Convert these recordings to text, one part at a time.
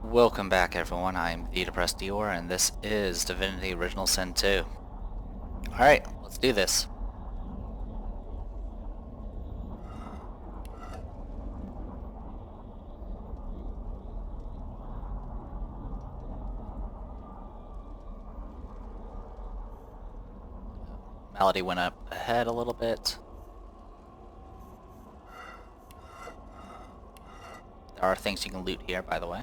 Welcome back everyone, I'm the Depressed Dior and this is Divinity Original Sin 2. Alright, let's do this. Malady went up ahead a little bit. There are things you can loot here, by the way.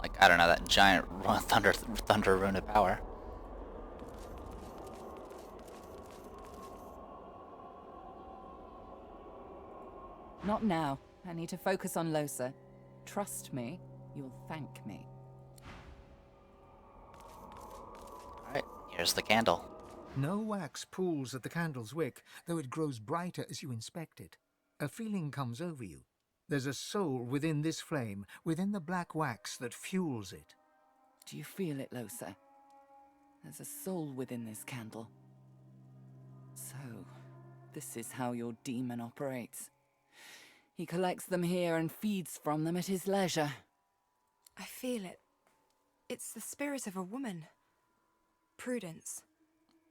Like, I don't know, that giant thunder rune of power. Not now. I need to focus on Losa. Trust me, you'll thank me. Alright, here's the candle. No wax pools at the candle's wick, though it grows brighter as you inspect it. A feeling comes over you. There's a soul within this flame, within the black wax that fuels it. Do you feel it, Losa? There's a soul within this candle. So, this is how your demon operates. He collects them here and feeds from them at his leisure. I feel it. It's the spirit of a woman. Prudence,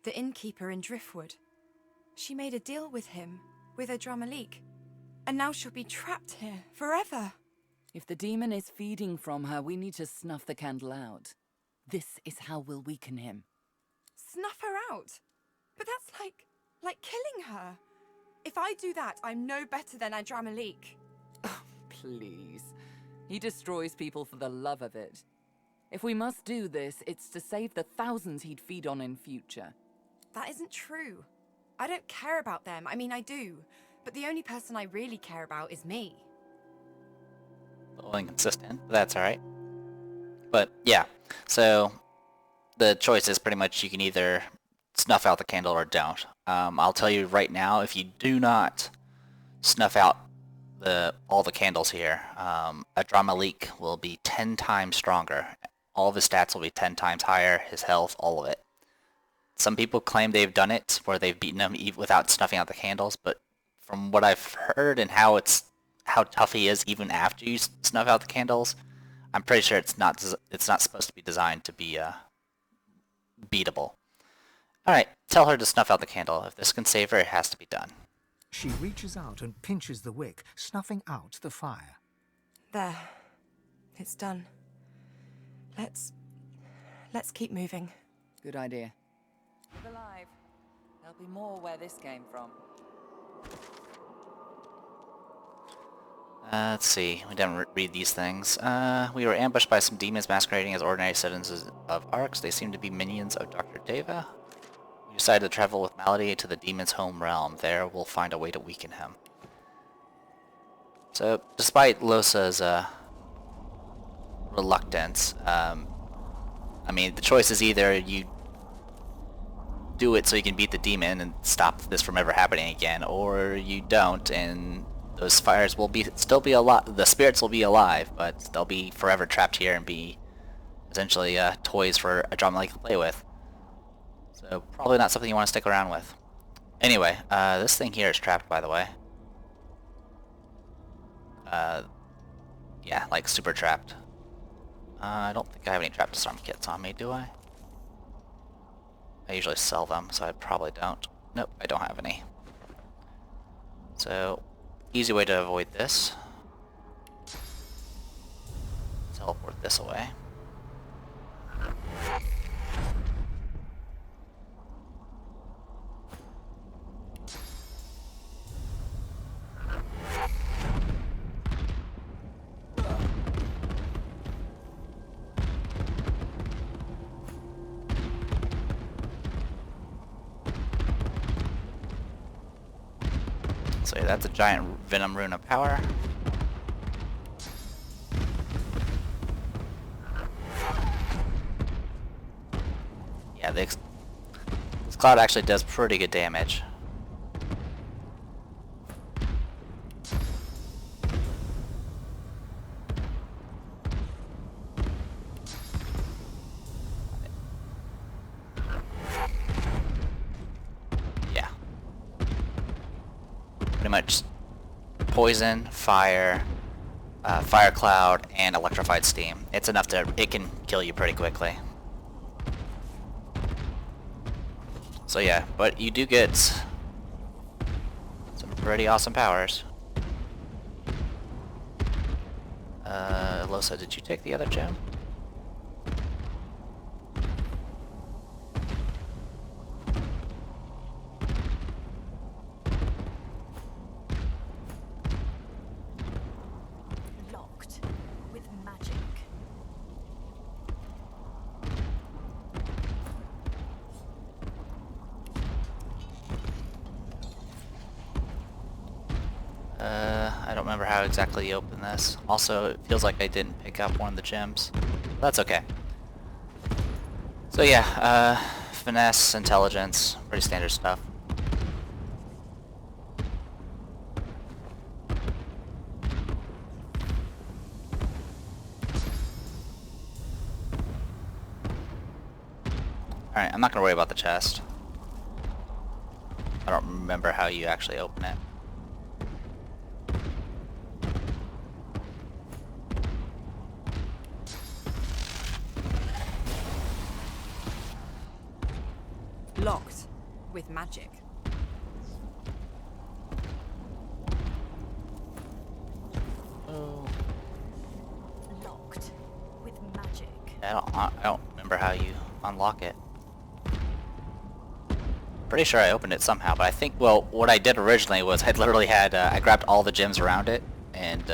the innkeeper in Driftwood. She made a deal with him, with Adramalik, and now she'll be trapped here forever. If the demon is feeding from her, we need to snuff the candle out. This is how we'll weaken him. Snuff her out? But that's like killing her. If I do that, I'm no better than Adramalik. Please. He destroys people for the love of it. If we must do this, it's to save the thousands he'd feed on in future. That isn't true. I don't care about them. I mean, I do. But the only person I really care about is me. A little inconsistent, but that's alright. But, yeah. So, the choice is pretty much you can either snuff out the candle or don't. I'll tell you right now, if you do not snuff out all the candles here, Adramalik will be 10 times stronger. All of his stats will be 10 times higher, his health, all of it. Some people claim they've done it, where they've beaten him without snuffing out the candles, but from what I've heard and how tough he is even after you snuff out the candles, I'm pretty sure it's not supposed to be designed to be beatable. Alright, tell her to snuff out the candle. If this can save her, it has to be done. She reaches out and pinches the wick, snuffing out the fire. There. It's done. Let's keep moving. Good idea. Keep alive. There'll be more where this came from. Let's see, we didn't read these things. We were ambushed by some demons masquerading as ordinary citizens of Arx. They seem to be minions of Dr. Deva. We decided to travel with Malady to the demon's home realm. There, we'll find a way to weaken him. So, despite Losa's reluctance, I mean, the choice is either you do it so you can beat the demon and stop this from ever happening again, or you don't, and those fires will still be alive. The spirits will be alive, but they'll be forever trapped here and be essentially toys for Adramalik to play with. So probably not something you want to stick around with. Anyway, this thing here is trapped, by the way. Yeah, like super trapped. I don't think I have any trap disarm kits on me, do I? I usually sell them, so I probably don't. Nope, I don't have any. So, easy way to avoid this. Teleport this away. So yeah, that's a giant venom rune of power. Yeah, this cloud actually does pretty good damage. Yeah. Pretty much poison, fire, fire cloud, and electrified steam. It's enough to, it can kill you pretty quickly. So yeah, but you do get some pretty awesome powers. Losa, did you take the other gem? Locked with magic. I don't remember how exactly you open this. Also, it feels like I didn't pick up one of the gems. That's okay. So yeah, finesse, intelligence, pretty standard stuff. Alright, I'm not gonna worry about the chest. I don't remember how you actually open it. Locked with magic. Oh. Locked with magic. I don't remember how you unlock it. Pretty sure I opened it somehow, but I think, well, what I did originally was I literally had, I grabbed all the gems around it and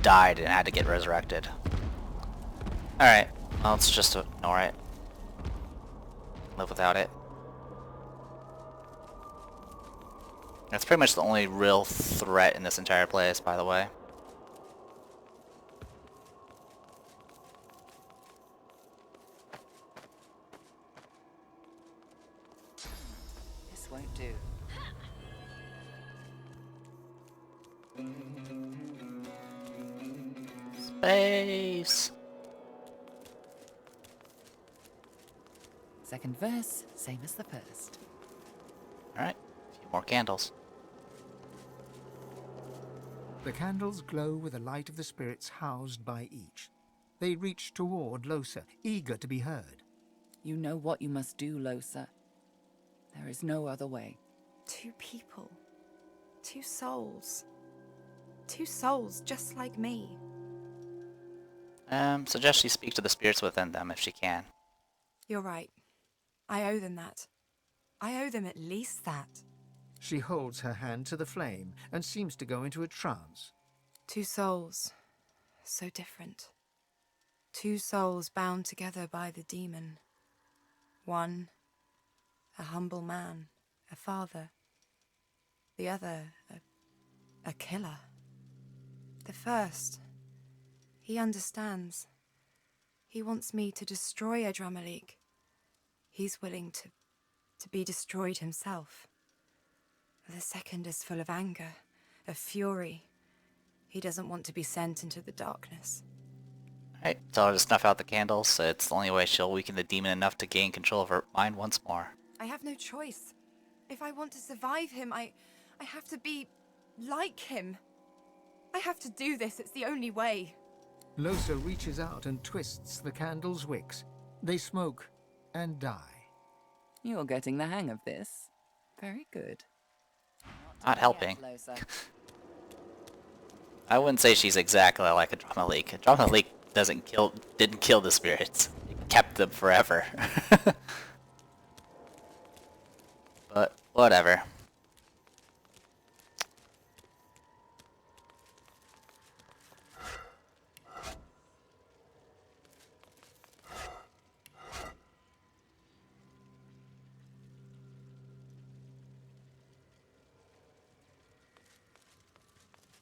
died and had to get resurrected. Alright, well, let's just ignore it. Live without it. That's pretty much the only real threat in this entire place, by the way. This won't do. Space! Second verse, same as the first. Alright, a few more candles. The candles glow with the light of the spirits housed by each. They reach toward Losa, eager to be heard. You know what you must do, Losa. There is no other way. 2 people. 2 souls. 2 souls just like me. Suggest she speak to the spirits within them if she can. You're right. I owe them that. I owe them at least that. She holds her hand to the flame and seems to go into a trance. 2 souls. So different. 2 souls bound together by the demon. One, a humble man, a father. The other, a killer. The first, he understands. He wants me to destroy Adramalik. He's willing to be destroyed himself. The second is full of anger, of fury. He doesn't want to be sent into the darkness. Alright, tell her to snuff out the candles. It's the only way she'll weaken the demon enough to gain control of her mind once more. I have no choice. If I want to survive him, I have to be like him. I have to do this. It's the only way. Losa reaches out and twists the candle's wicks. They smoke and die. You're getting the hang of this. Very good. Not helping. Yes, Losa. I wouldn't say she's exactly like a drama leak. A drama leak didn't kill the spirits. It kept them forever. But whatever.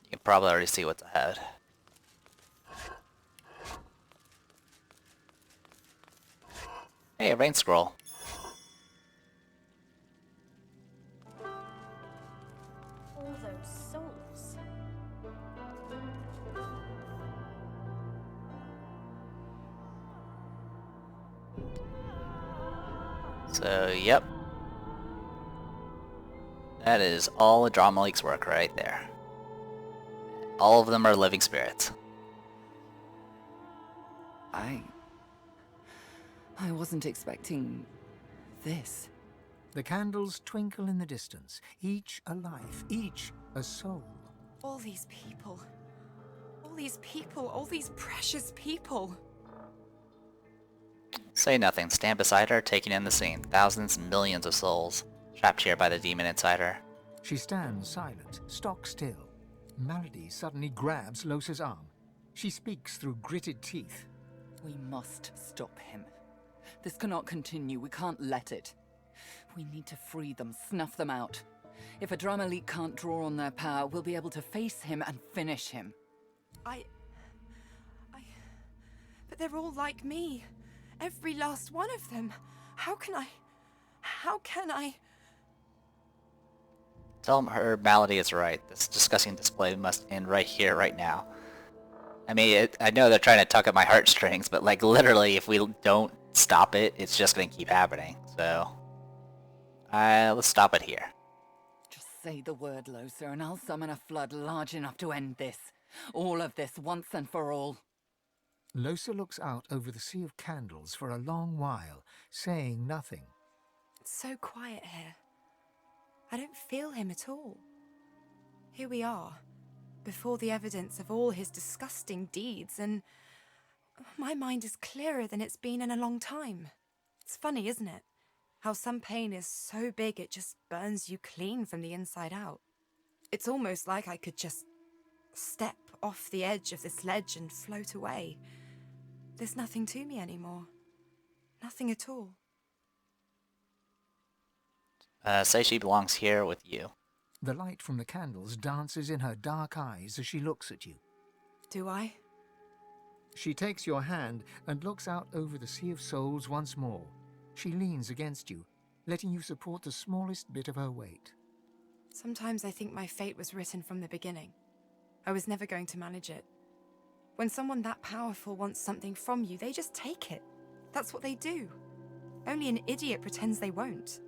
You can probably already see what's ahead. Hey, a rain scroll. All those souls. So, yep. That is all a drama leak's work right there. All of them are living spirits. I wasn't expecting this. The candles twinkle in the distance, each a life, each a soul. All these people. All these people. All these precious people. Say nothing. Stand beside her, taking in the scene. Thousands, millions of souls, trapped here by the demon inside her. She stands silent, stock still. Malady suddenly grabs Losa's arm. She speaks through gritted teeth. We must stop him. This cannot continue. We can't let it. We need to free them, snuff them out. If a drama leak can't draw on their power, we'll be able to face him and finish him. But they're all like me. Every last one of them. How can I? Tell her Malady is right. This disgusting display must end right here, right now. I mean, I know they're trying to tug at my heartstrings, but like literally, if we don't stop it, it's just gonna keep happening. So, let's stop it here. Just say the word, Losa, and I'll summon a flood large enough to end this. All of this, once and for all. Losa looks out over the sea of candles for a long while, saying nothing. It's so quiet here. I don't feel him at all. Here we are, before the evidence of all his disgusting deeds, and my mind is clearer than it's been in a long time. It's funny, isn't it? How some pain is so big it just burns you clean from the inside out. It's almost like I could just step off the edge of this ledge and float away. There's nothing to me anymore. Nothing at all. Say she belongs here with you. The light from the candles dances in her dark eyes as she looks at you. Do I? She takes your hand and looks out over the sea of souls once more. She leans against you, letting you support the smallest bit of her weight. Sometimes I think my fate was written from the beginning. I was never going to manage it. When someone that powerful wants something from you, they just take it. That's what they do. Only an idiot pretends they won't.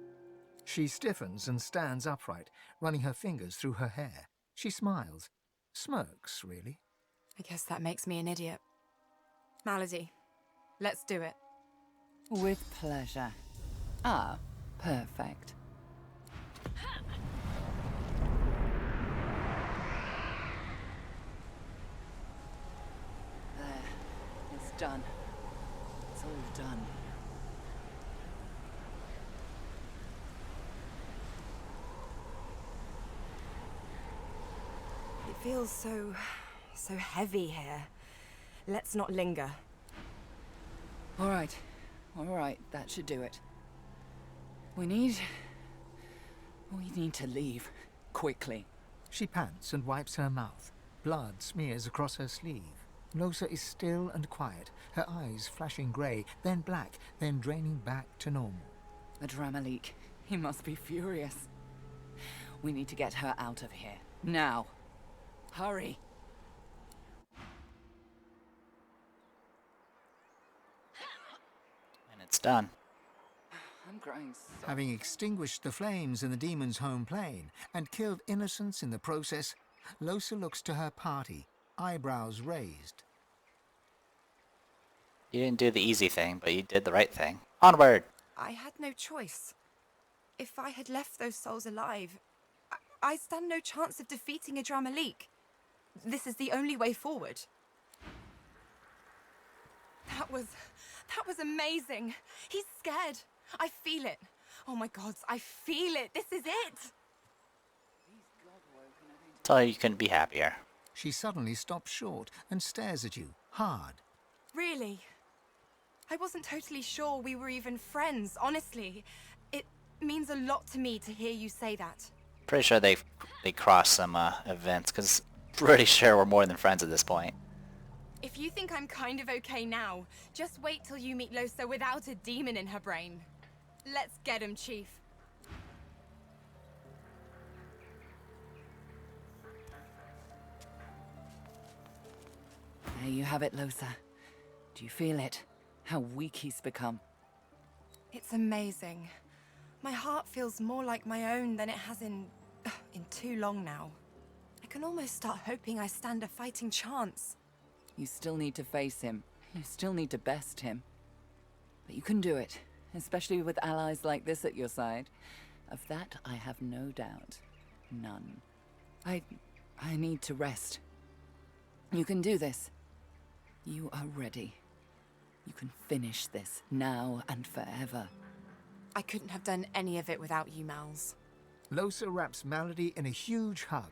She stiffens and stands upright, running her fingers through her hair. She smiles. Smirks, really. I guess that makes me an idiot. Malady, let's do it. With pleasure. Ah, perfect. There. It's done. It's all done. It feels so heavy here. Let's not linger. All right, that should do it. We need to leave, quickly. She pants and wipes her mouth. Blood smears across her sleeve. Losa is still and quiet, her eyes flashing grey, then black, then draining back to normal. A drama leak. He must be furious. We need to get her out of here, now. Hurry. And it's done. I'm growing so... Having extinguished the flames in the demon's home plane and killed innocents in the process, Losa looks to her party, eyebrows raised. You didn't do the easy thing, but you did the right thing. Onward! I had no choice. If I had left those souls alive, I stand no chance of defeating a drama leak. This is the only way forward. That was amazing. He's scared. I feel it. Oh my gods, I feel it. This is it. Tell her you couldn't be happier. She suddenly stops short and stares at you, hard. Really? I wasn't totally sure we were even friends, honestly. It means a lot to me to hear you say that. Pretty sure they crossed some events, because pretty sure we're more than friends at this point. If you think I'm kind of okay now, just wait till you meet Losa without a demon in her brain. Let's get him, Chief. There you have it, Losa. Do you feel it? How weak he's become. It's amazing. My heart feels more like my own than it has in in too long now. I can almost start hoping I stand a fighting chance. You still need to face him. You still need to best him. But you can do it, especially with allies like this at your side. Of that, I have no doubt. None. I need to rest. You can do this. You are ready. You can finish this, now and forever. I couldn't have done any of it without you, Mals. Losa wraps Malady in a huge hug.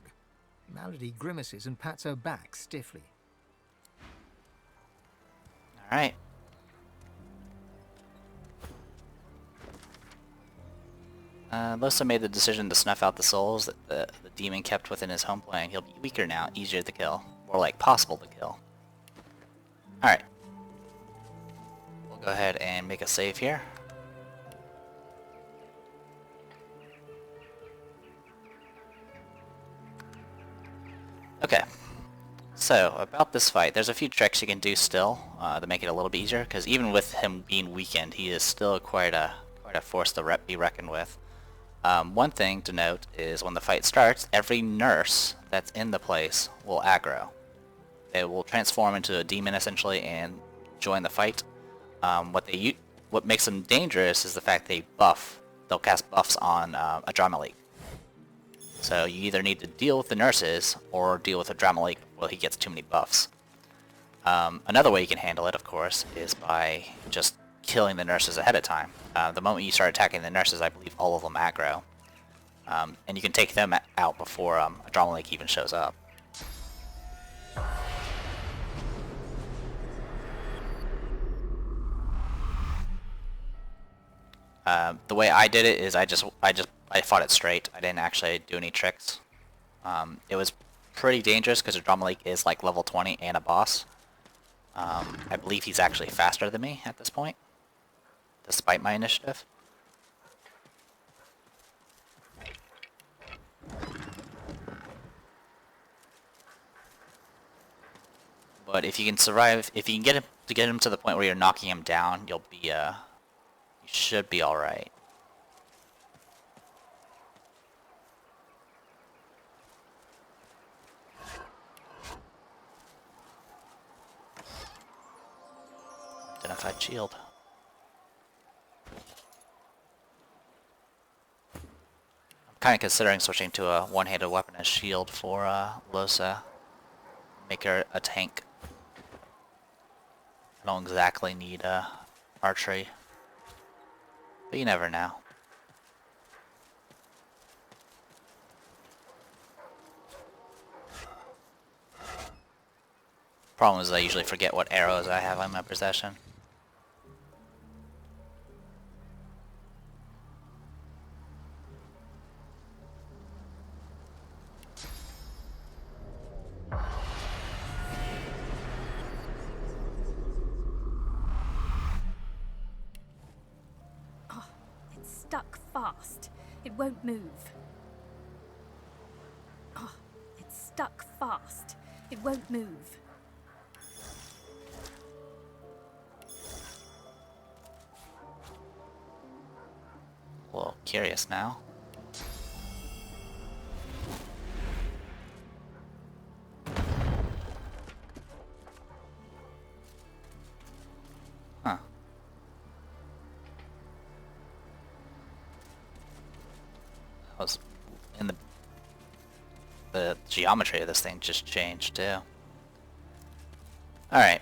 Malady grimaces and pats her back stiffly. Alright. Losa made the decision to snuff out the souls that the demon kept within his home plane. He'll be weaker now, easier to kill. More like possible to kill. Alright. We'll go ahead and make a save here. Okay. So, about this fight, there's a few tricks you can do still to make it a little bit easier, because even with him being weakened, he is still quite a force to be reckoned with. One thing to note is when the fight starts, every nurse that's in the place will aggro. It will transform into a demon essentially and join the fight. What makes them dangerous is the fact they'll cast buffs on a drama leak. So you either need to deal with the nurses or deal with a drama leak while he gets too many buffs. Another way you can handle it, of course, is by just killing the nurses ahead of time. The moment you start attacking the nurses, I believe all of them aggro. And you can take them out before a drama leak even shows up. The way I did it is I fought it straight. I didn't actually do any tricks. It was pretty dangerous because the drama leak is like level 20 and a boss. I believe he's actually faster than me at this point, despite my initiative. But if you can survive, if you can get him to the point where you're knocking him down, you should be all right. Identified shield. I'm kind of considering switching to a one-handed weapon as shield for Losa. Make her a tank. I don't exactly need archery, but you never know. Problem is I usually forget what arrows I have in my possession. It's stuck fast. It won't move. Oh, it's stuck fast. It won't move. A little curious now. Huh. I was in the geometry of this thing just changed too. Alright.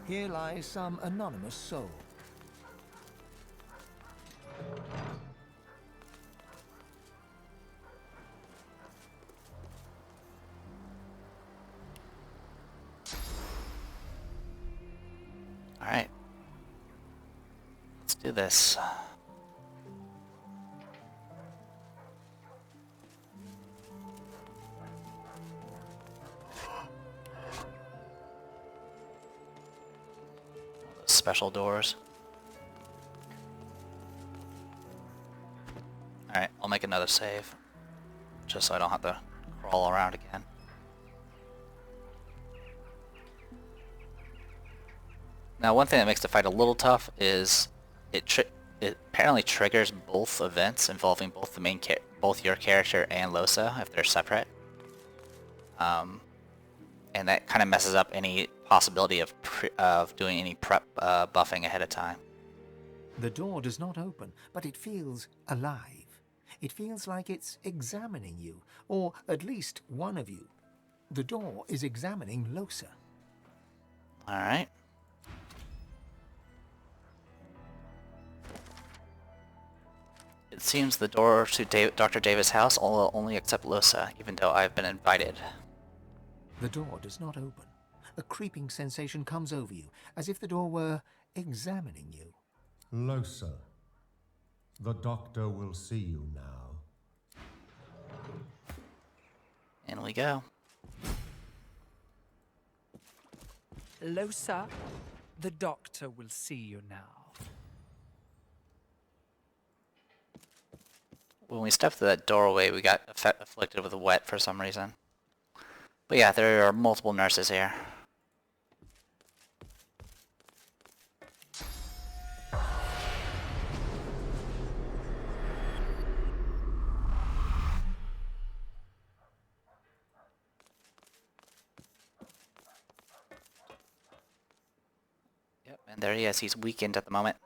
Here lies some anonymous soul. Alright. Let's do this. Special doors. Alright, I'll make another save. Just so I don't have to crawl around again. Now, one thing that makes the fight a little tough is it apparently triggers both events involving both both your character and Losa if they're separate. And that kind of messes up any possibility of doing any prep buffing ahead of time. The door does not open, but it feels alive. It feels like it's examining you, or at least one of you. The door is examining Losa. All right. It seems the door to Dr. Davis' house will only accept Losa, even though I've been invited. The door does not open. A creeping sensation comes over you, as if the door were examining you. Losa, the doctor will see you now. In we go. Losa, the doctor will see you now. When we stepped through that doorway, we got afflicted with wet for some reason. But yeah, there are multiple nurses here. Yep, and there he is. He's weakened at the moment.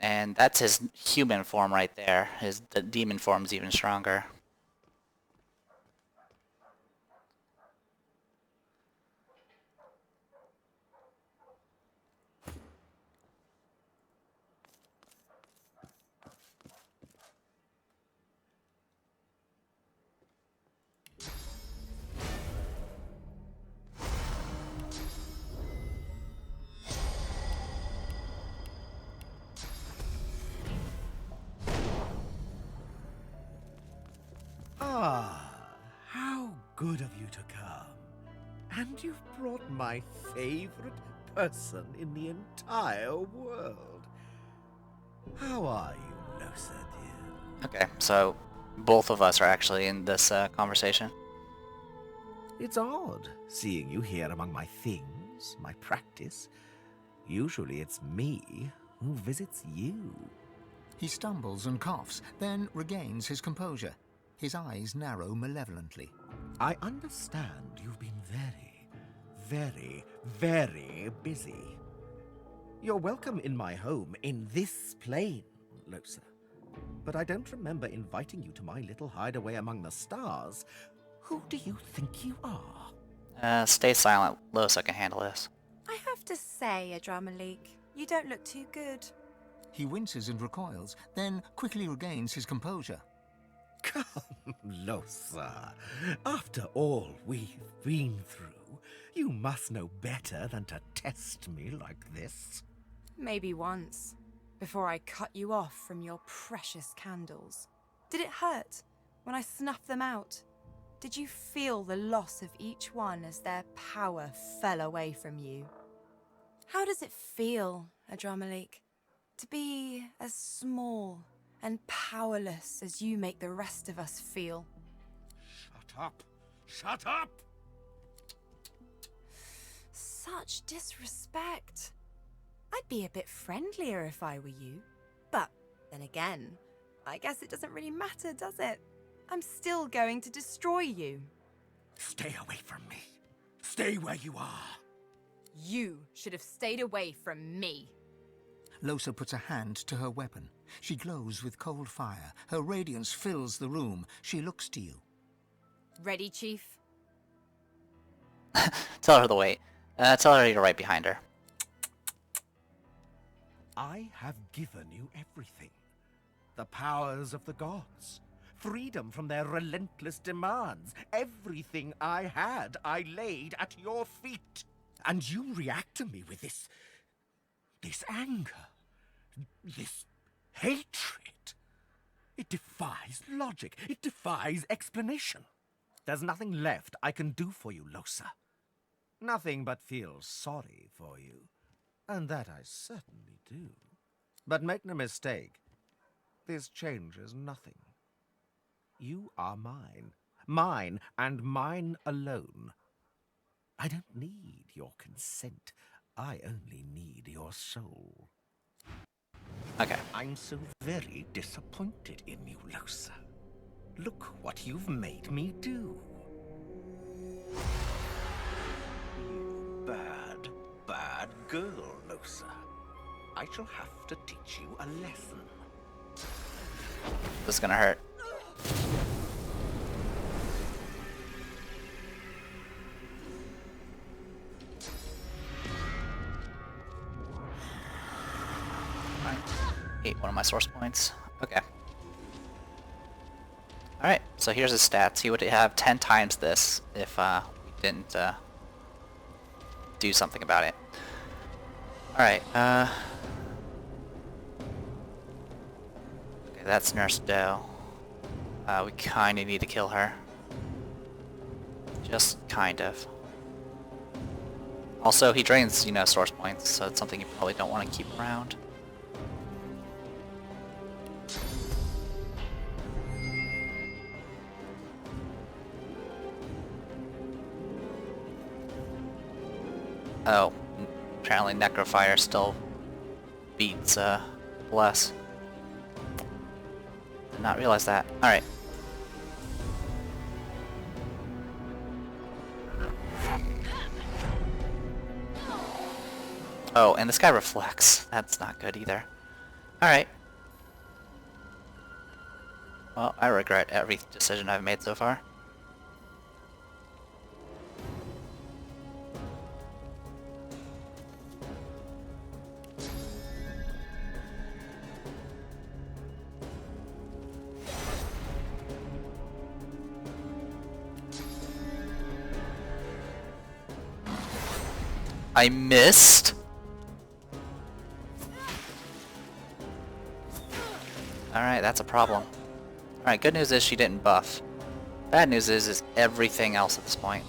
And that's his human form right there. The demon form's even stronger. Ah, how good of you to come. And you've brought my favorite person in the entire world. How are you, Losa, dear? Okay, so both of us are actually in this conversation. It's odd seeing you here among my things, my practice. Usually it's me who visits you. He stumbles and coughs, then regains his composure. His eyes narrow malevolently. I understand you've been very, very busy. You're welcome in my home in this plane, Losa. But I don't remember inviting you to my little hideaway among the stars. Who do you think you are? Stay silent. Losa can handle this. I have to say, Adramalik, you don't look too good. He winces and recoils, then quickly regains his composure. Come, Losa. After all we've been through, you must know better than to test me like this. Maybe once, before I cut you off from your precious candles. Did it hurt when I snuffed them out? Did you feel the loss of each one as their power fell away from you? How does it feel, Adramalik, to be as small and powerless as you make the rest of us feel? Shut up! Shut up! Such disrespect. I'd be a bit friendlier if I were you. But then again, I guess it doesn't really matter, does it? I'm still going to destroy you. Stay away from me. Stay where you are. You should have stayed away from me. Losa puts a hand to her weapon. She glows with cold fire. Her radiance fills the room. She looks to you. Ready, Chief? Tell her to wait. Tell her you're right behind her. I have given you everything. The powers of the gods. Freedom from their relentless demands. Everything I had, I laid at your feet. And you react to me with this anger. This hatred. It defies logic. It defies explanation. There's nothing left I can do for you, Losa. Nothing but feel sorry for you. And that I certainly do. But make no mistake, this changes nothing. You are mine. Mine and mine alone. I don't need your consent. I only need your soul. Okay. I'm so very disappointed in you, Losa. Look what you've made me do. You bad, bad girl, Losa. I shall have to teach you a lesson. This is gonna hurt. Alright. Ate one of my source points. Okay. Alright, so here's his stats. He would have 10 times this if we didn't do something about it. Alright, okay, that's Nurse Doe. We kinda need to kill her. Just kind of. Also, he drains, you know, source points, so it's something you probably don't want to keep around. Oh, apparently Necrofire still beats Bless. Did not realize that. Alright. Oh, and this guy reflects. That's not good either. Alright. Well, I regret every decision I've made so far. I missed? Alright, that's a problem. Alright, good news is she didn't buff. Bad news is everything else at this point.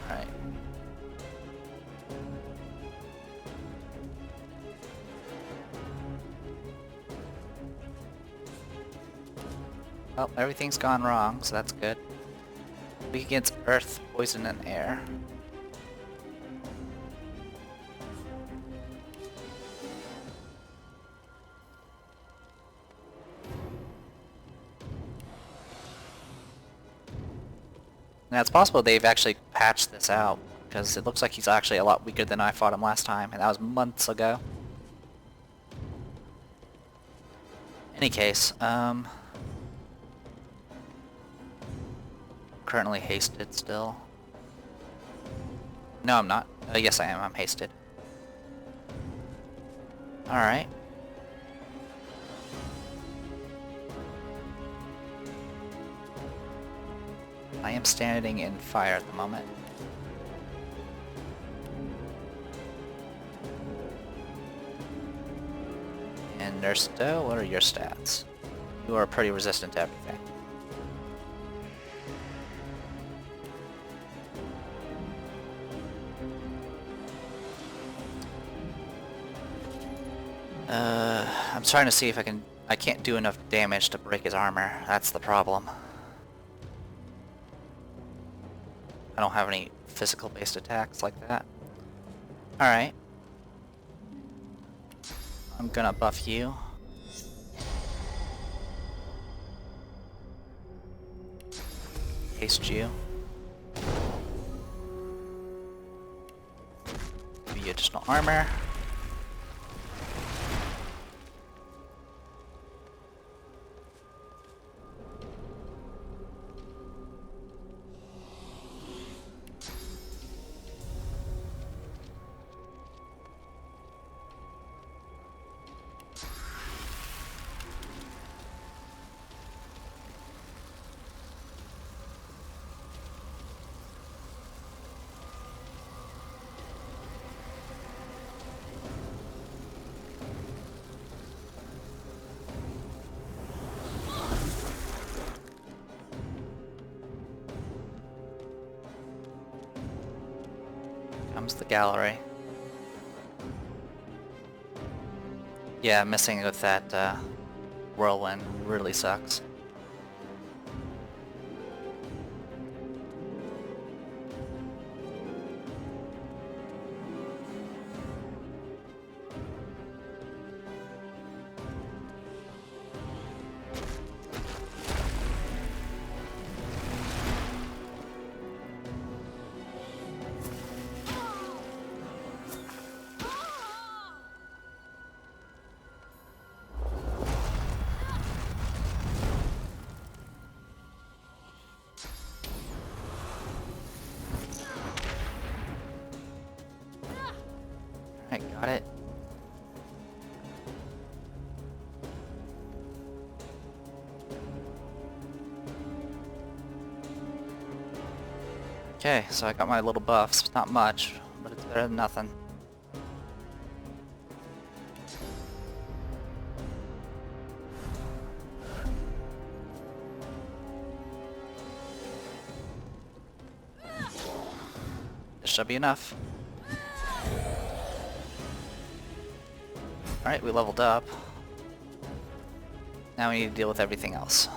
Alright. Well, everything's gone wrong, so that's good. Weak against earth, poison, and air. Now it's possible they've actually patched this out, because it looks like he's actually a lot weaker than I fought him last time, and that was months ago. Any case, currently hasted still. No, I'm not. Yes, I am. I'm hasted. Alright. I am standing in fire at the moment. And Nurse Doe, what are your stats? You are pretty resistant to everything. I'm trying to see if I can't do enough damage to break his armor. That's the problem. I don't have any physical based attacks like that. Alright. I'm gonna buff you. Haste you. Give you additional armor. Comes the gallery. Yeah, missing with that whirlwind really sucks. Alright, got it. Okay, so I got my little buffs. Not much, but it's better than nothing. This should be enough. Alright, we leveled up. Now we need to deal with everything else.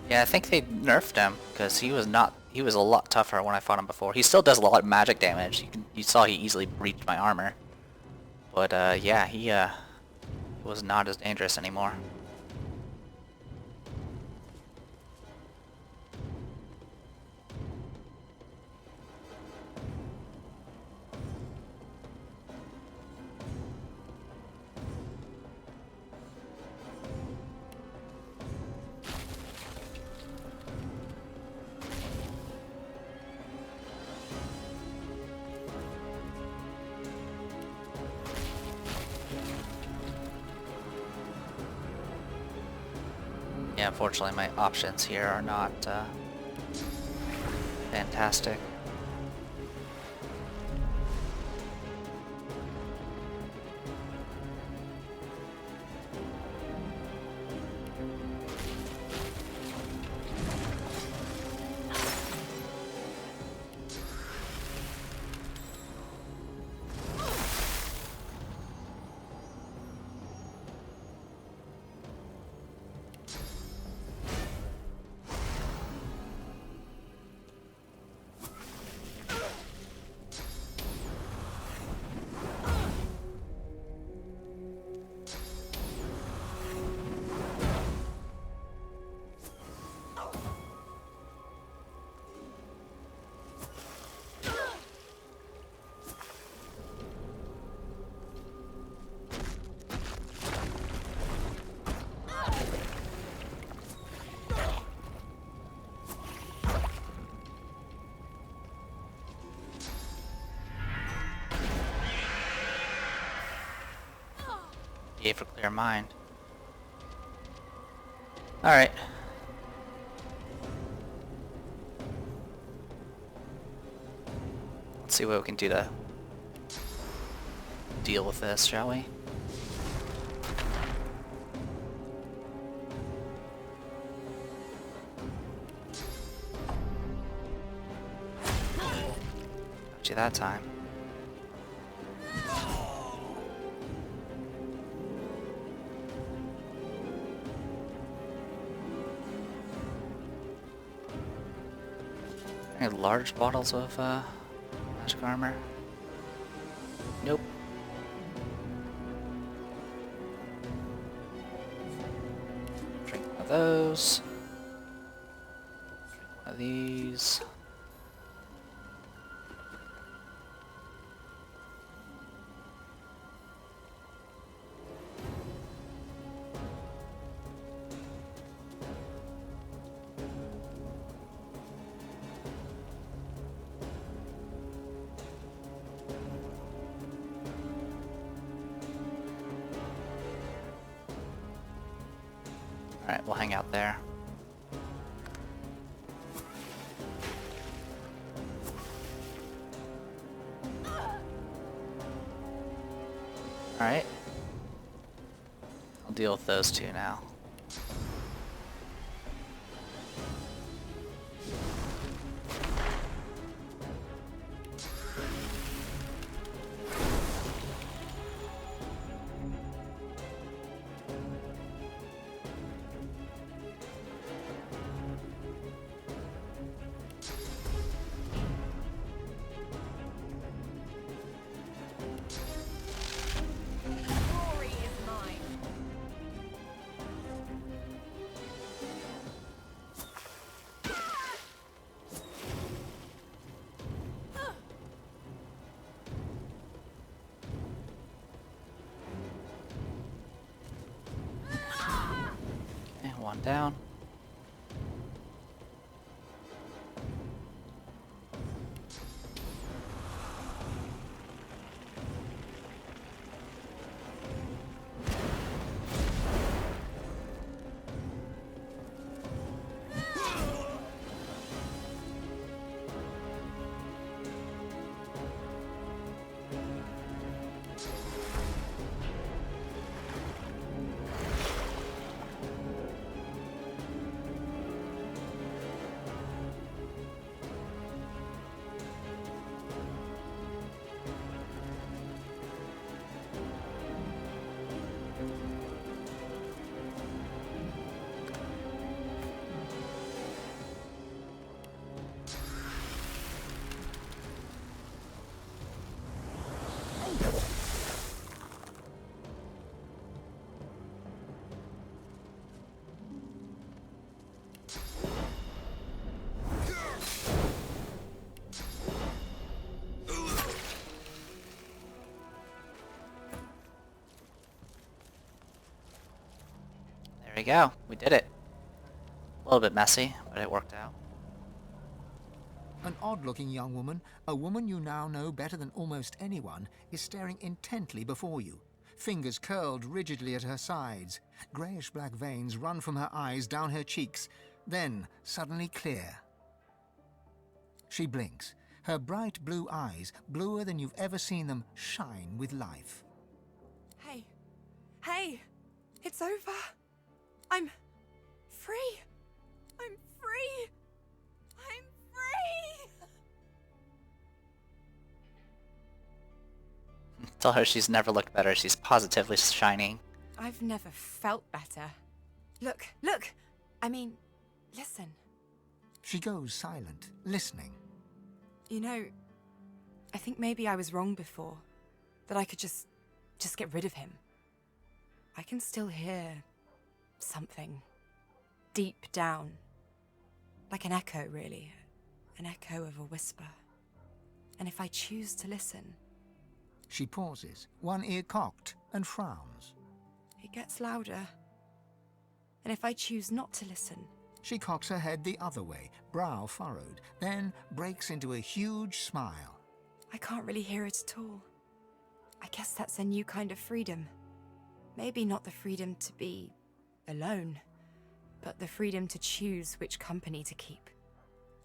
Yeah, I think they nerfed him because he was a lot tougher when I fought him before. He still does a lot of magic damage. You saw he easily breached my armor. But yeah, he was not as dangerous anymore. Yeah, unfortunately my options here are not fantastic. Yay for clear mind. Alright. Let's see what we can do to deal with this, shall we? Got you that time. Any large bottles of magic armor? Nope. Drink one of those. Drink one of these. Alright, we'll hang out there. Alright. I'll deal with those two now. Glory is mine. Okay, one down. There we go. We did it. A little bit messy, but it worked out. An odd-looking young woman, a woman you now know better than almost anyone, is staring intently before you. Fingers curled rigidly at her sides. Greyish-black veins run from her eyes down her cheeks, then suddenly clear. She blinks. Her bright blue eyes, bluer than you've ever seen them, shine with life. Hey. Hey! It's over! I'm free! I'm free! I'm free! Tell her she's never looked better. She's positively shining. I've never felt better. Look, look! I mean, listen. She goes silent, listening. You know, I think maybe I was wrong before. That I could just get rid of him. I can still hear something deep down. Like an echo, really. An echo of a whisper. And if I choose to listen, She pauses, one ear cocked, and frowns. it gets louder. And if I choose not to listen, She cocks her head the other way, brow furrowed, then breaks into a huge smile. I can't really hear it at all. I guess that's a new kind of freedom. Maybe not the freedom to be alone, but the freedom to choose which company to keep.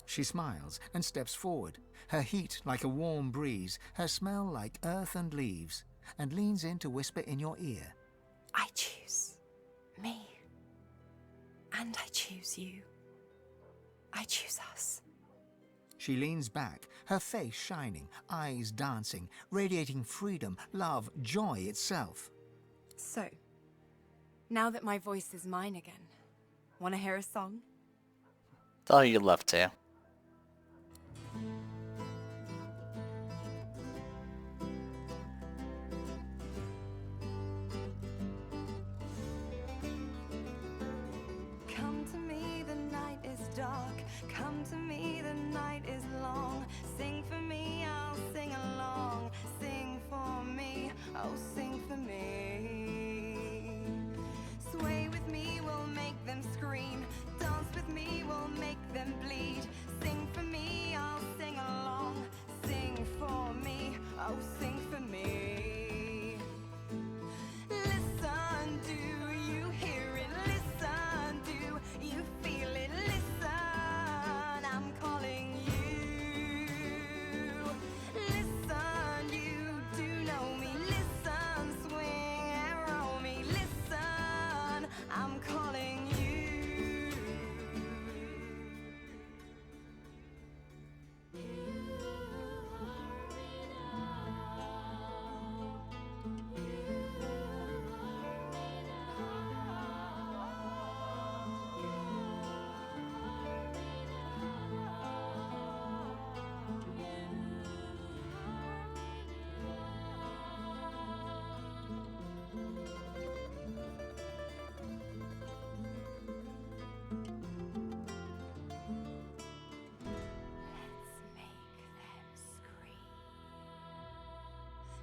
She smiles and steps forward, her heat like a warm breeze, her smell like earth and leaves, and leans in to whisper in your ear. I choose me. And I choose you. I choose us. She leans back, her face shining, eyes dancing, radiating freedom, love, joy itself. So, now that my voice is mine again, want to hear a song? Tell her you'd love to. Come to me, the night is dark. Come to me, the night is long. Sing for me, I'll sing along. Sing for me, oh sing for me. Sway with me, we'll make them scream. Dance with me, we'll make them bleed. Sing for me, I'll sing along. Sing for me, oh sing for me. Listen, do you hear it? Listen, do you feel it? Listen, I'm calling you. Listen, you do know me. Listen, swing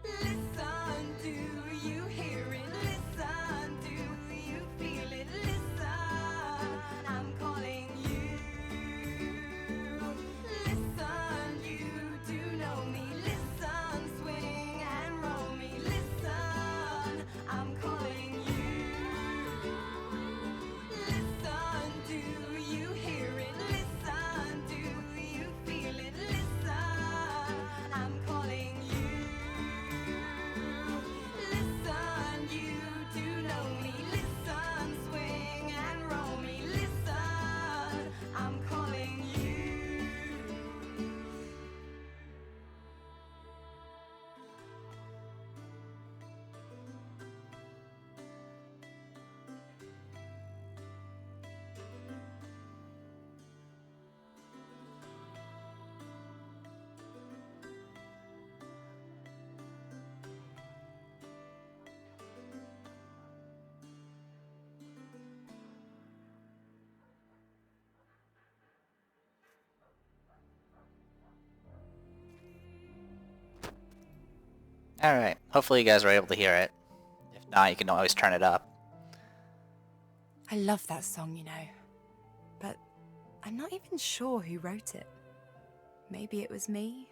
Listen, do you hear it? Listen, do you feel it? Listen, I'm calling you. Listen, you do know me. Listen, swing and roll me. Listen, I'm calling you. Listen, do you hear it? Listen, do you feel it? Listen, I'm calling you. Listen, you do know me. Listen, swing and roll me. Listen, I'm calling you. Alright, hopefully you guys were able to hear it. If not, you can always turn it up. I love that song, you know. But I'm not even sure who wrote it. Maybe it was me.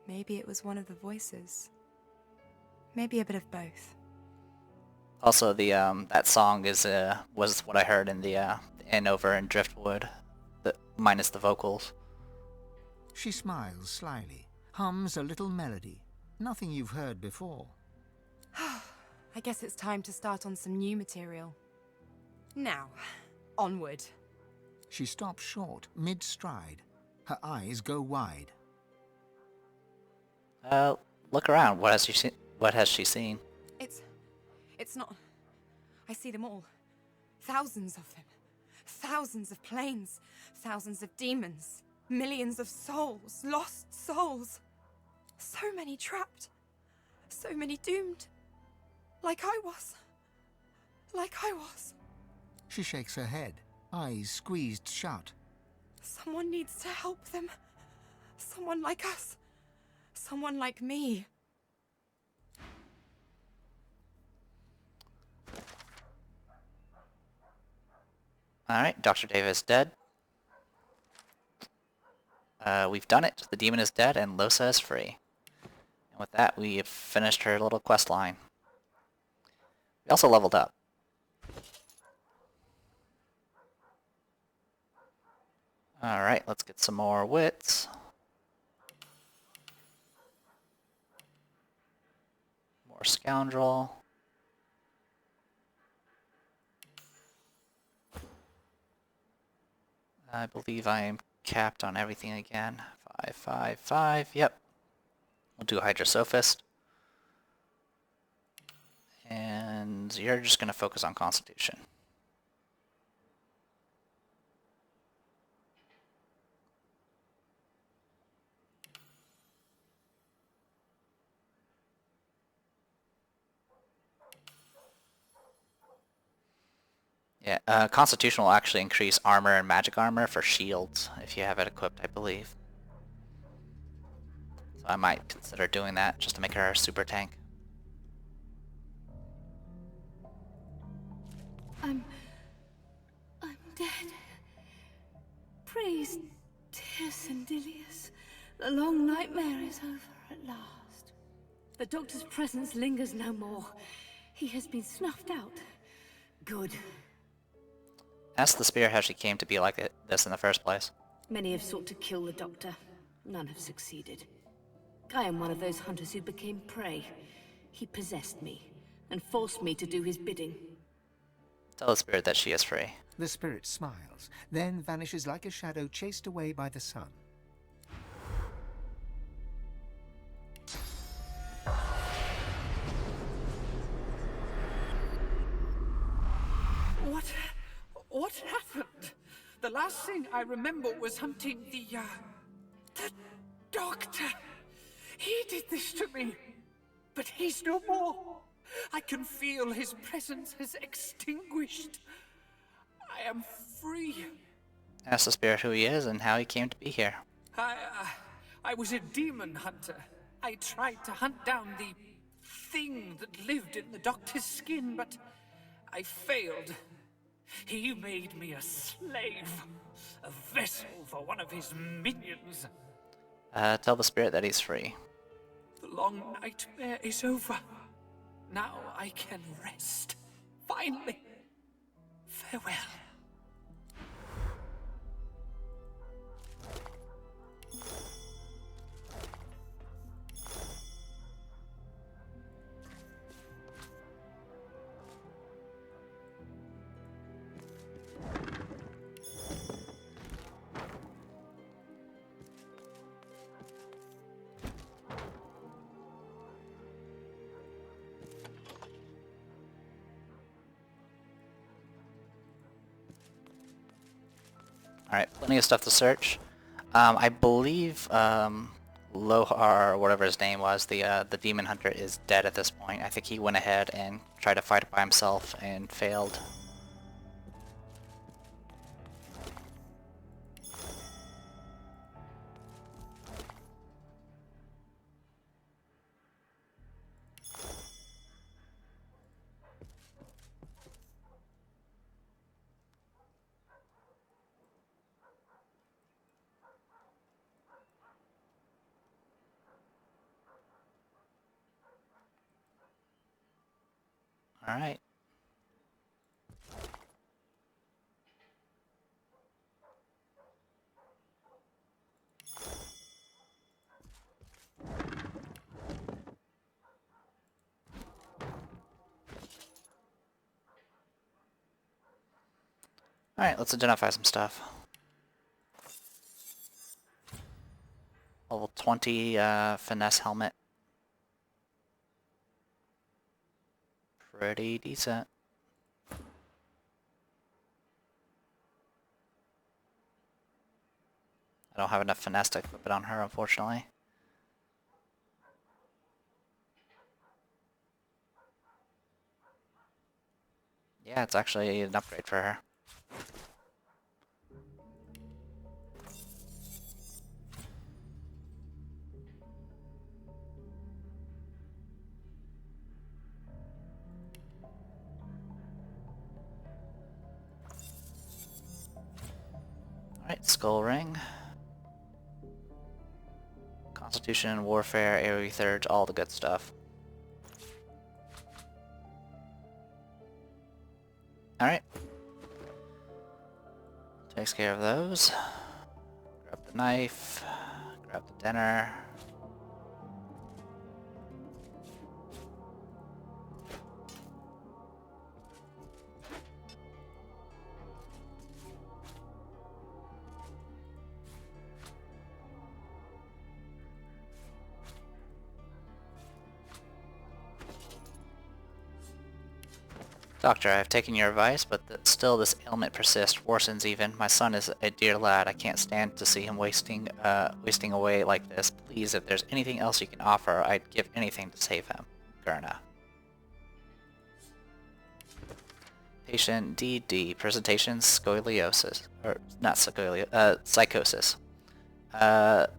Maybe it was one of the voices. Maybe a bit of both. Also, the that song was what I heard in the inn over in Driftwood, minus the vocals. She smiles slyly, hums a little melody. Nothing you've heard before. I guess it's time to start on some new material. Now, onward. She stops short, mid-stride. Her eyes go wide. Look around. What has she seen? What has she seen? It's not... I see them all. Thousands of them. Thousands of planes. Thousands of demons. Millions of souls. Lost souls. So many trapped. So many doomed. Like I was. Like I was. She shakes her head, eyes squeezed shut. Someone needs to help them. Someone like us. Someone like me. Alright, Dr. Davis dead. We've done it. The demon is dead and Losa is free. And with that, we have finished her little quest line. We also leveled up. Alright, let's get some more wits. More scoundrel. I believe I am capped on everything again. 5, 5, 5. Yep. We'll do Hydrosophist. And you're just going to focus on Constitution. Yeah, Constitution will actually increase armor and magic armor for shields if you have it equipped, I believe. So I might consider doing that just to make her a super tank. I'm dead. Praise dear Sandilius. The long nightmare is over at last. The doctor's presence lingers no more. He has been snuffed out. Good. Ask the spirit how she came to be like this in the first place. Many have sought to kill the doctor. None have succeeded. I am one of those hunters who became prey. He possessed me and forced me to do his bidding. Tell the spirit that she is free. The spirit smiles, then vanishes like a shadow chased away by the sun. What happened? The last thing I remember was hunting the doctor. He did this to me, but he's no more. I can feel his presence has extinguished. I am free. Ask the spirit who he is and how he came to be here. I was a demon hunter. I tried to hunt down the thing that lived in the doctor's skin, but I failed. He made me a slave, a vessel for one of his minions. Tell the spirit that he's free. The long nightmare is over. Now I can rest. Finally. Farewell. Alright, plenty of stuff to search. I believe Lohar, or whatever his name was, the demon hunter, is dead at this point. I think he went ahead and tried to fight it by himself and failed. Alright. Alright, let's identify some stuff. Level 20 finesse helmet. Pretty decent. I don't have enough finesse to equip it on her, unfortunately. Yeah, it's actually an upgrade for her. Alright, skull ring. Constitution, warfare, AoE surge, all the good stuff. Alright. Takes care of those. Grab the knife. Grab the dinner. Doctor, I have taken your advice, but still this ailment persists, worsens even. My son is a dear lad. I can't stand to see him wasting away like this. Please, if there's anything else you can offer, I'd give anything to save him. Gurna. Patient DD. Presentation scoliosis. Or, not scoliosis, psychosis.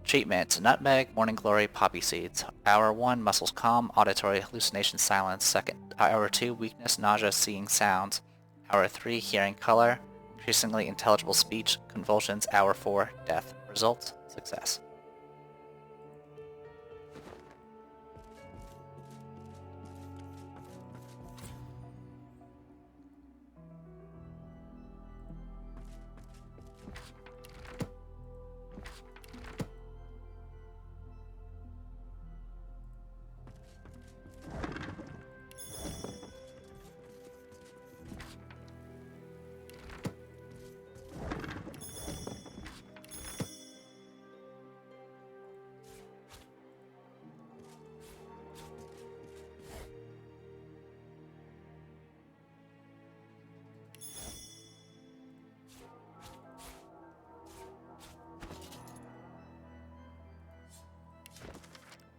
Treatment, nutmeg, morning glory, poppy seeds. Hour 1, muscles calm, auditory hallucination, silence. Second, hour 2, weakness, nausea, seeing sounds. Hour 3, hearing color, increasingly intelligible speech, convulsions. Hour 4, death. Results, success.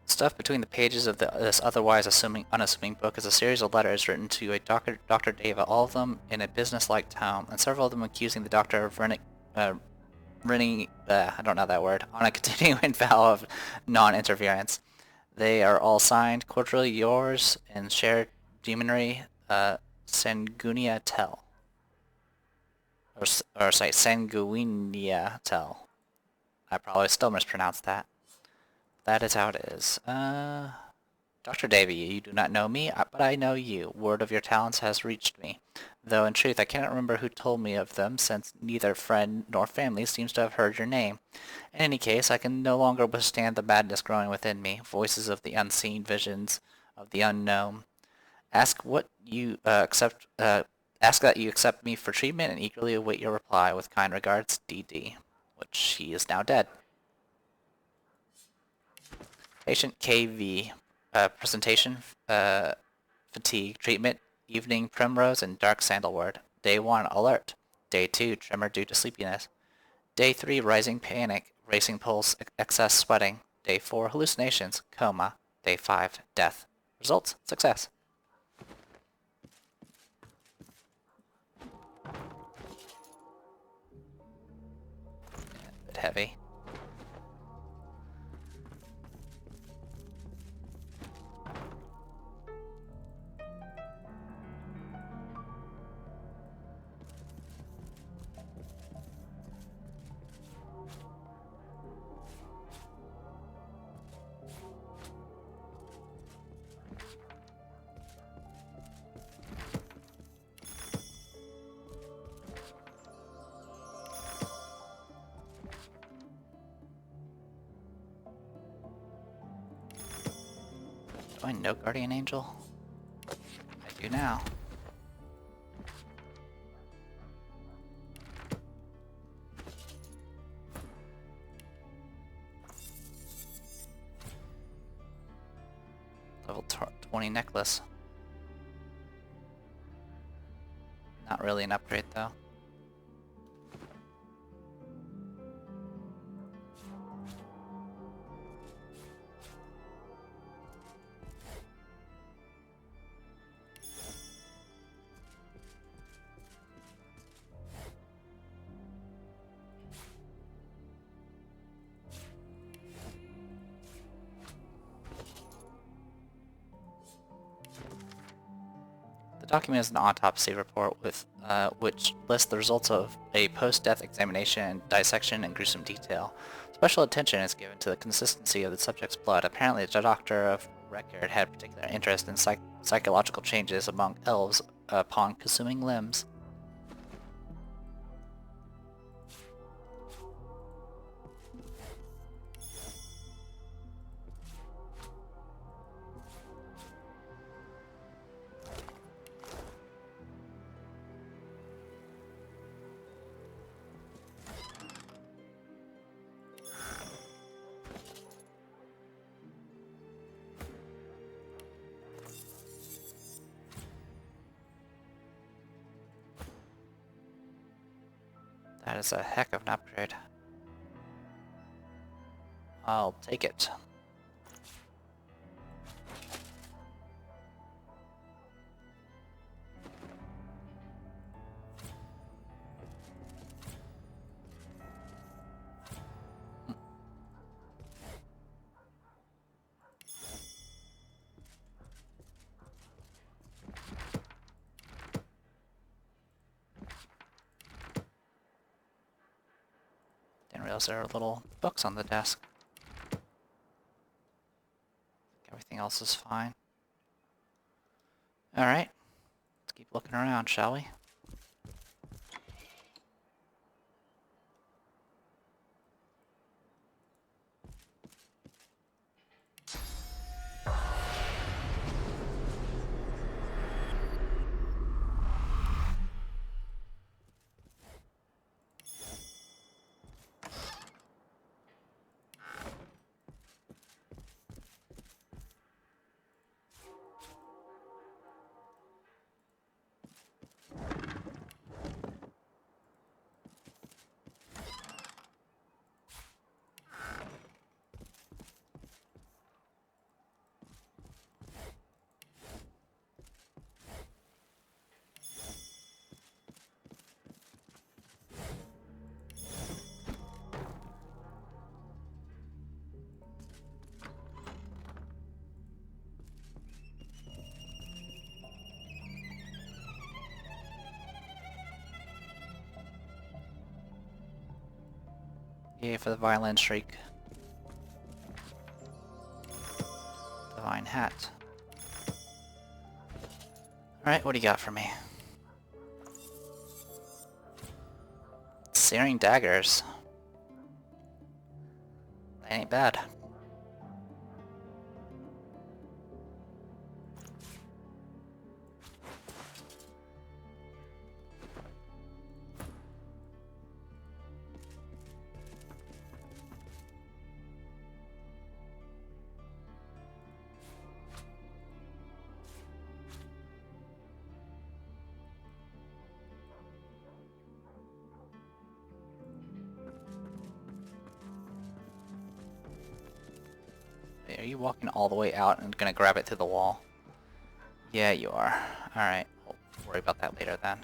Stuff between the pages of this otherwise unassuming book is a series of letters written to a Dr. Deva, all of them in a business-like tone, and several of them accusing the doctor of I don't know that word, on a continuing vow of non-interference. They are all signed, cordially yours, and shared demonry, Sanguinia Tel. Or sorry, Sanguinia Tel. I probably still mispronounced that. That is how it is. Dr. Davy, you do not know me, but I know you. Word of your talents has reached me. Though in truth I cannot remember who told me of them, since neither friend nor family seems to have heard your name. In any case, I can no longer withstand the madness growing within me, voices of the unseen, visions of the unknown. Ask what you ask that you accept me for treatment, and eagerly await your reply. With kind regards, D.D., which he is now dead. Patient KV. Presentation, fatigue, treatment, evening primrose and dark sandalwood. Day 1, alert. Day 2, tremor due to sleepiness. Day 3, rising panic, racing pulse, excess sweating. Day 4, hallucinations, coma. Day 5, death. Results, success. A bit heavy. Do I know Guardian Angel? I do now. Level 20 necklace. Not really an upgrade though. The document is an autopsy report with which lists the results of a post-death examination, dissection, and gruesome detail. Special attention is given to the consistency of the subject's blood. Apparently, the doctor of record had particular interest in psychological changes among elves upon consuming limbs. That is a heck of an upgrade. I'll take it. Didn't realize there were little books on the desk. Everything else is fine. Alright, let's keep looking around, shall we? Yay for the violin shriek. Divine hat. Alright, what do you got for me? Searing daggers. That ain't bad. Are you walking all the way out and gonna grab it through the wall? Yeah, you are. Alright, we'll worry about that later then.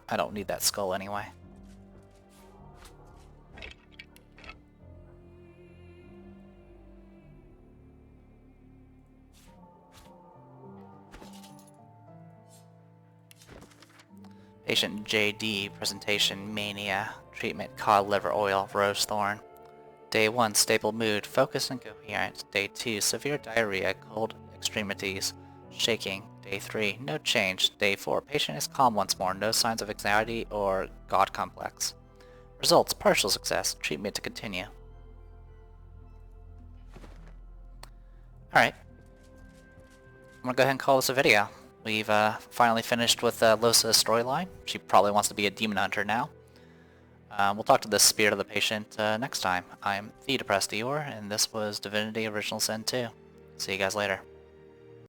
I don't need that skull anyway. Patient JD, presentation mania, treatment cod liver oil, rose thorn. Day 1, stable mood, focus and coherence. Day 2, severe diarrhea, cold extremities, shaking. Day 3, no change. Day 4, patient is calm once more, no signs of anxiety or God complex. Results, partial success, treatment to continue. Alright. I'm gonna go ahead and call this a video. We've finally finished with Losa's storyline. She probably wants to be a demon hunter now. We'll talk to the spirit of the patient next time. I'm the Depressed Eeyore, and this was Divinity Original Sin 2. See you guys later.